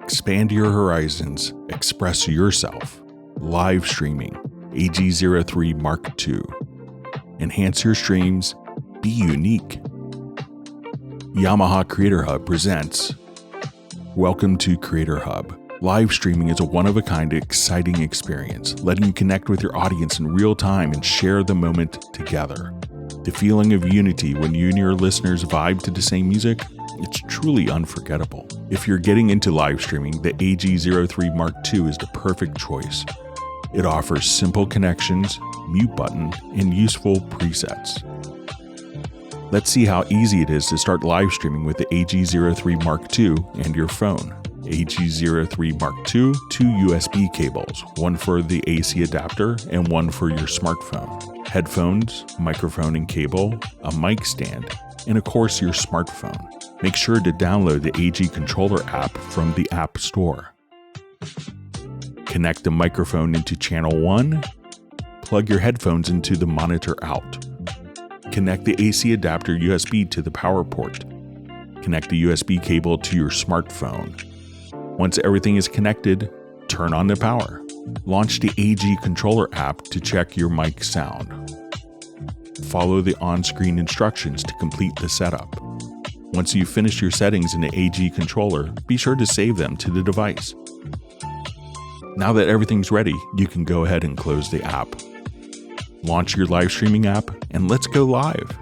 Expand your horizons, express yourself. Live streaming, AG03 Mark II. Enhance your streams, be unique. Yamaha Creator Hub presents. Welcome to Creator Hub. Live streaming is a one-of-a-kind, exciting experience, letting you connect with your audience in real time and share the moment together. The feeling of unity when you and your listeners vibe to the same music, it's truly unforgettable. If you're getting into live streaming, the AG03 Mark II is the perfect choice. It offers simple connections, mute button, and useful presets. Let's see how easy it is to start live streaming with the AG03 Mark II and your phone. AG03 Mark II, 2 USB cables, one for the AC adapter and one for your smartphone. Headphones, microphone and cable, a mic stand, and of course your smartphone. Make sure to download the AG Controller app from the App Store. Connect the microphone into channel 1. Plug your headphones into the monitor out. Connect the AC adapter USB to the power port. Connect the USB cable to your smartphone. Once everything is connected, turn on the power. Launch the AG Controller app to check your mic sound. Follow the on-screen instructions to complete the setup. Once you've finished your settings in the AG Controller, be sure to save them to the device. Now that everything's ready, you can go ahead and close the app. Launch your live streaming app and let's go live.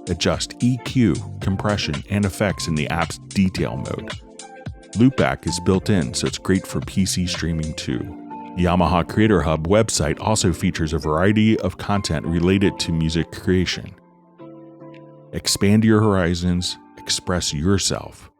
Adjust EQ, compression, and effects in the app's detail mode. Loopback is built in, so it's great for PC streaming too. Yamaha Creator Hub website also features a variety of content related to music creation. Expand your horizons, express yourself.